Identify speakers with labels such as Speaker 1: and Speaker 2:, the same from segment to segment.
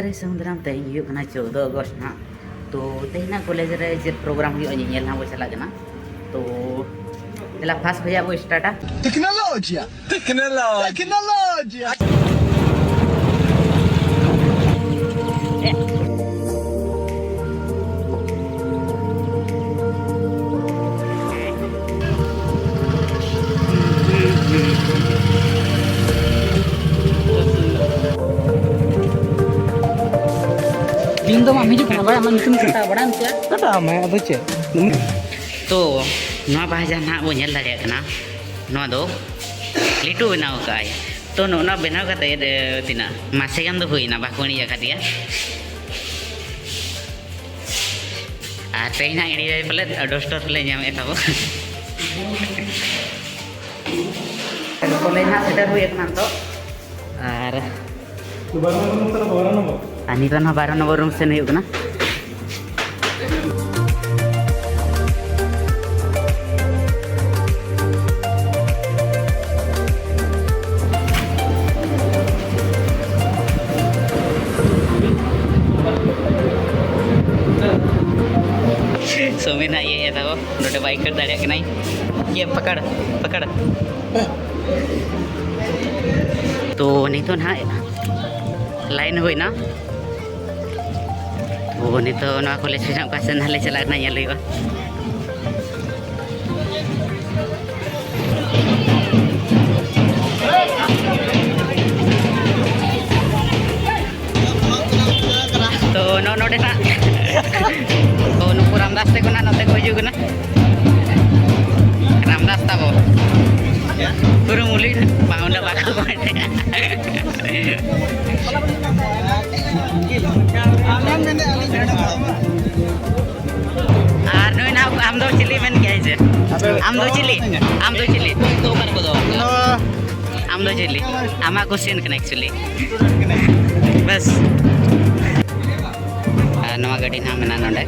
Speaker 1: रे समुद्रम तेज हुना 14 अगस्त ना तो तेना कॉलेज रे जे प्रोग्राम हुई नेल ना वो चला गना तो चला फास्ट भैया वो स्टार्टा
Speaker 2: टेक्नोलॉजी टेक्नोलॉजी
Speaker 1: दिन तो मामी जो खाना बड़ा मन तुम कटा बड़ा क्या
Speaker 2: कटा मैं अब चे
Speaker 1: तो नवा बाजा ना वो नेल दाड़े कना नवा दो लिटू बनाओ काय तो नोना बनाओ का तिना मासे गान दो हुईना बाकुणी या खातिया आ तेना इडी पले डोस्टर ले ᱧᱟᱢᱮ ᱛᱟᱵᱚ कॉलेज ना सेटर हुई एक तो और ani तो ना 12 नंबर रूम से नहीं होगा ना सोमेना ये था वो नोटे बाइक कर दाड़िया के नहीं ये पकड़ पकड़ तो नहीं तो ना लाइन हुई ना वो नहीं तो ना कॉलेज में का से नाले चला ना ये लेगा तो नो नोटे ना तो नुकु रामदास ते को ना नोते को हिजू ना रामदास ताबो पूरा मुली बाउंडा बाका बाटे आर नो ना आम दो चिली मेन क्या है आम दो चिली तो पर को दो आम दो चिली आमा क्वेश्चन कन एक्चुअली बस नवा गाड़ी ना मेना नोडे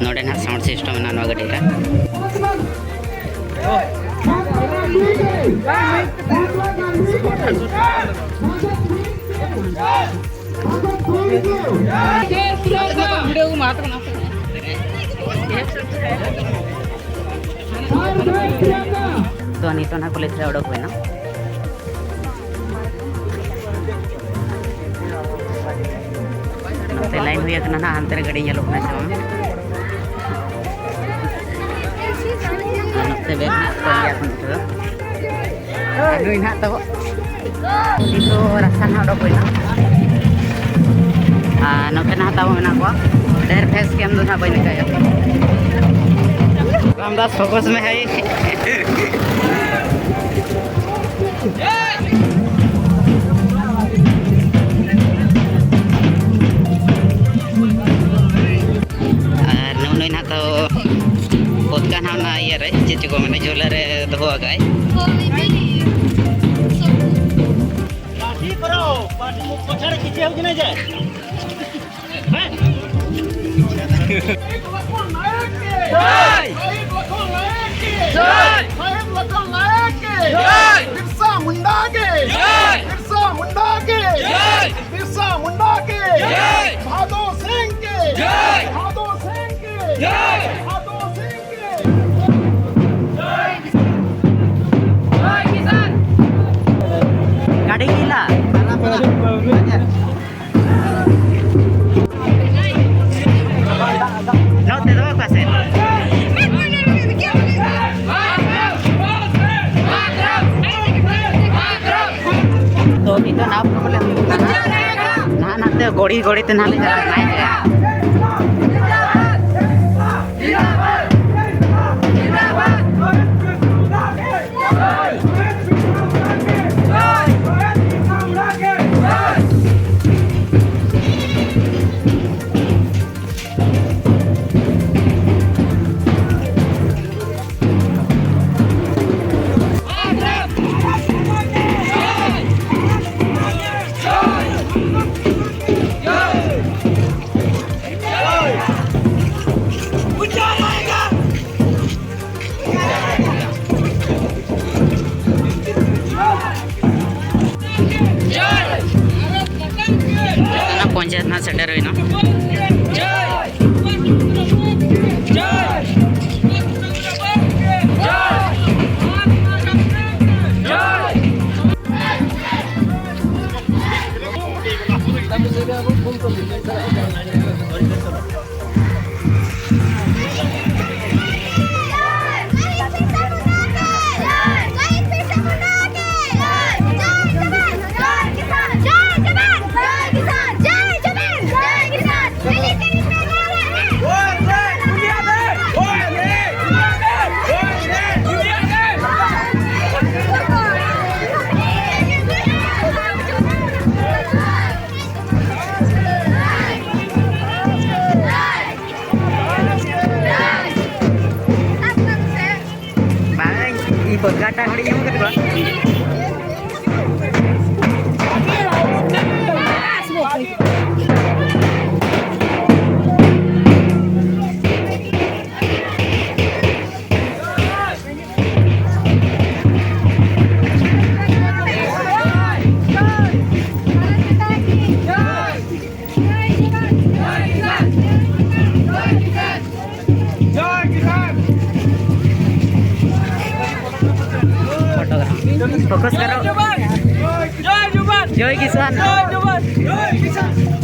Speaker 1: नोडे ना साउंड सिस्टम ना नवा गाड़ी रा तो नहीं तो ना कॉलेज से उड़क हुई ना लाइन हुई ना अंतर गाड़ी लोग ना चलो नोते बेग ना तो या नुई ना तो itu rasa na udah punya note na tahu mana gua dari face cam tuh apa ini kayak Ramdas fokus में है नुई ना तो खुद का नाम ना ये रे जितने को मैंने जोलर तो हुआ गए पार्टी पछाड़े खींचे हो कि नहीं जाए बिरसा मुंडा के भादो सिंह के गाड़ी गीला no te debo hacer तो भी तो ना प्रॉब्लम ना ना तो गोड़ी ते ना ले जा नहीं है पंचायत ना सेटर हुई ना berkata hari yang kedua. Fokus karo. Joy Kisan. Joy Kisan.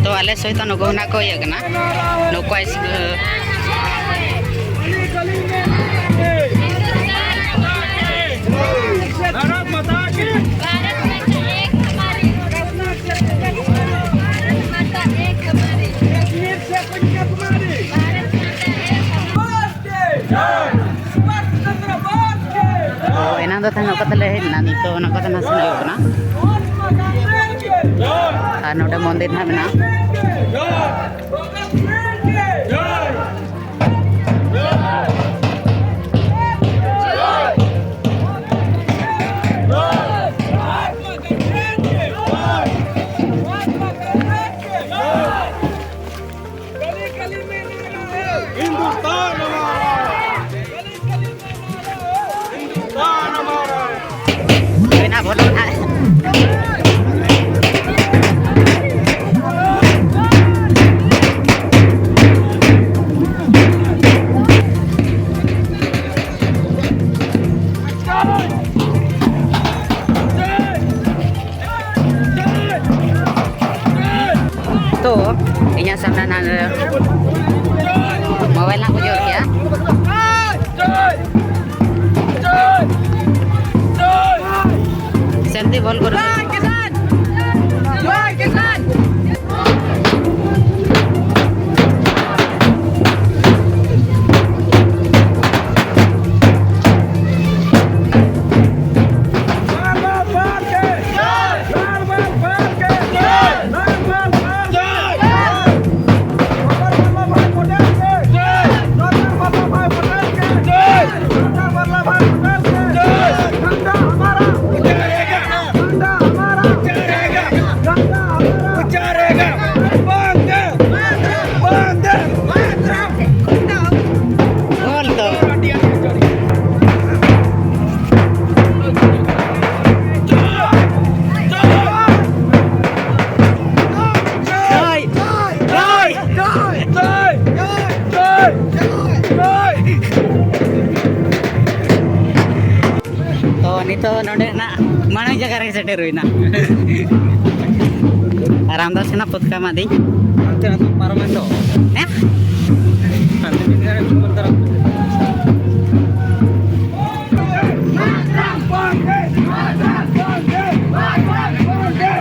Speaker 1: तो आले सहित नुकना को ये कना नुको आइस एना दो थाना कतले हेना नि तो ना कतना सुन ना আর নটা মন্দির নামে না না বলো না तो ini sama nana mobile aku jual ya senti bol karo तो नोडे ना माने जगह रे सेटर होइना रामदास ना पतका मादी अंते ना पारमेंटो हैं अंते बिना मंतर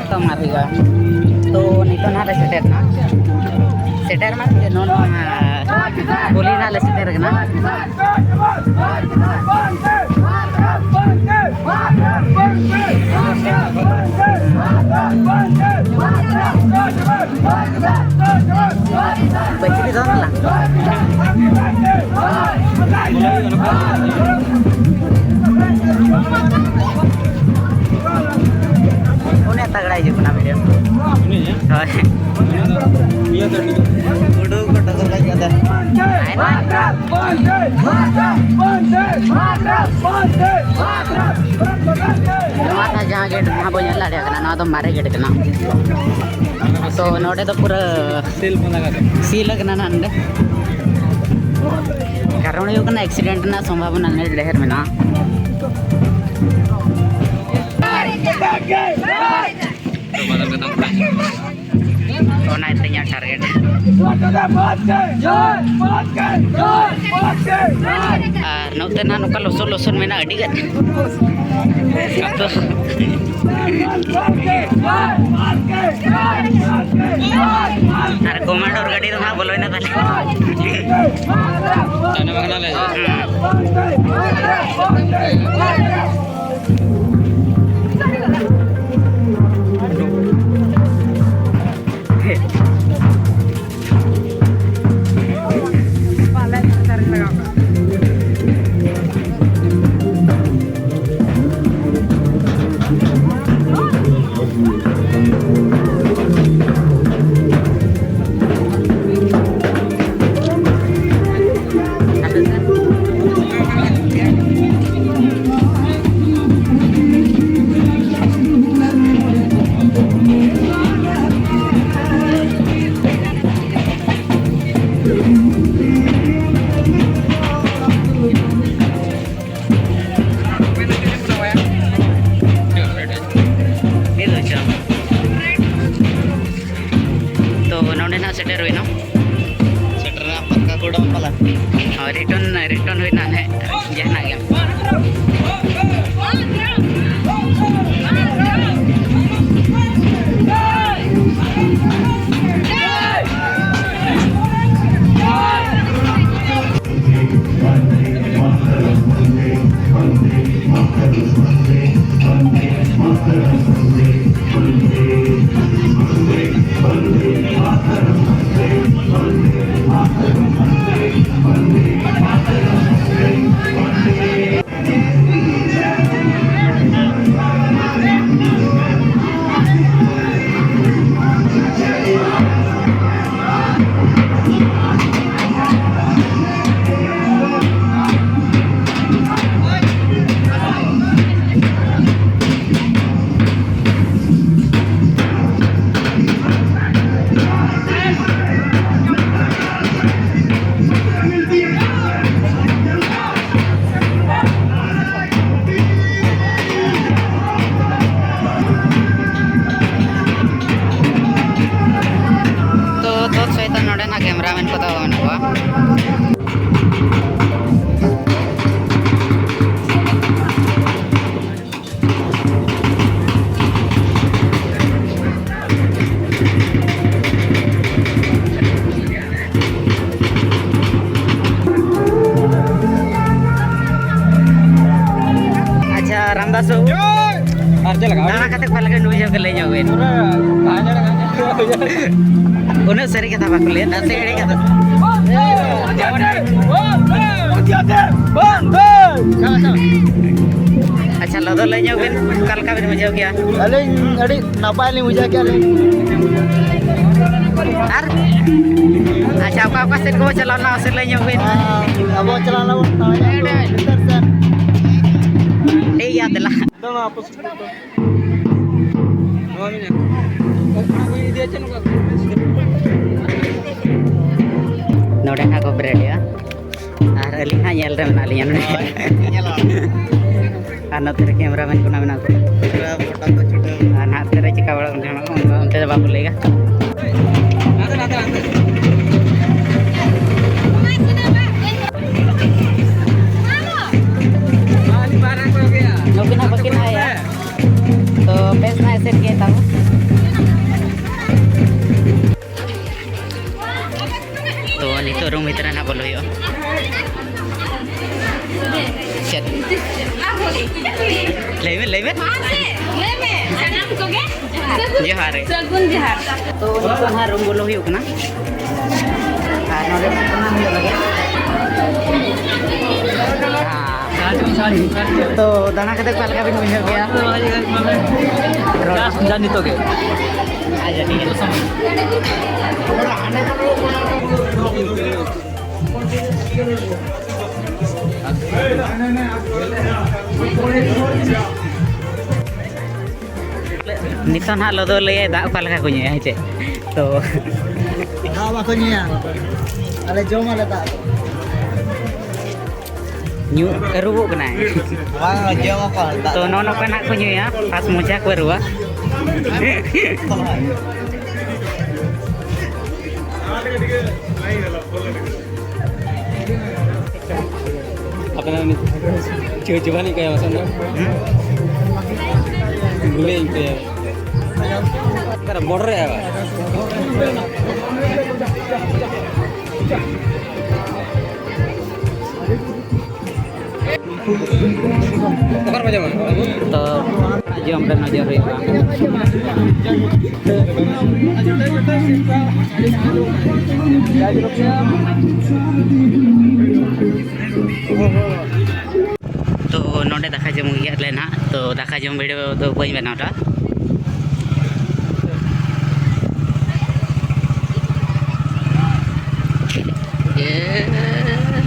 Speaker 1: तो मारिगा तो नितो ना सेटर मा नो बोली ना सेटर ना Bang! Baik di sana lah. Udah tagda aja pernah video.
Speaker 3: ini ya iya tadi
Speaker 1: Udah kota lagi ada. Mata jangan gede, nah banyak lah dia kena, nah tuh mare gede kena. So node tuh pura
Speaker 3: सेल पण लगा
Speaker 1: seal kena nande. Karena itu kena accident na संभावना नहीं leher में ना. तो ना इतना target. Nukte na nuka loson में ना अड़ी गए. अरे कमांडर गाड़ी तो ना बोलो ना पहले.
Speaker 3: जाने बगना ले
Speaker 1: सेटर हुई ना सेटर ना पक्का कोड़ा वाला और रिटर्न हुई ना है जहन आ गया कैमरामैन को तो हुआ अच्छा रामदास
Speaker 3: अर्जे लगा
Speaker 1: दाना कते पहले के नुई के ले जाओगे उन्हें सरी कथा बात ले ना सेड़ी कथा अच्छा लदो ले जाओगे कल का भी मजा क्या
Speaker 2: अरे अरे नापाल नहीं मुझे क्या ले
Speaker 1: यार अच्छा आपका सेट को चलाना उसे ले जाओगे
Speaker 2: अब चलाना
Speaker 1: ठीक है दिला
Speaker 3: दोनों आपस में नोमिने कोई दे चनो का
Speaker 1: नोडे ना को ब्रेडिया आर अली ना येल रे ना लिया ना तेरे कैमरामैन को ना बना को फोटो को छोटा ना तेरे चिका बड़ा उनते जब बाबू लेगा Mungkin ya. So, best na set kita tahu. तो नहीं तो रूम इतना ना बोलो यो set ले में
Speaker 4: jangan kau ke
Speaker 1: जोहार
Speaker 4: सगुन जोहार
Speaker 1: तो नितों ना रूम बोलो हुई उकना और नोडे ना हुई लगे तो दाना कते पाल का बिन बुझे गया
Speaker 3: जानी तो के
Speaker 1: आजा ठीक है नितों ना लदो ले दा पाल का कुछ है चे तो
Speaker 2: हाँ makanya ada jom ada tak
Speaker 1: न्यू रुबो कना
Speaker 2: wah jom apa tak
Speaker 1: तो नोनो कना को न्यू या पास मोजा को रुआ
Speaker 3: apa namanya coba nih kayak maksudnya guling kayak karena border ya Pak? Tukar macam mana?
Speaker 1: तो जम रे नजर हुआ तो नोडे दाखा जम गया ले ना तो दाखा जम वीडियो तो बई बनावटा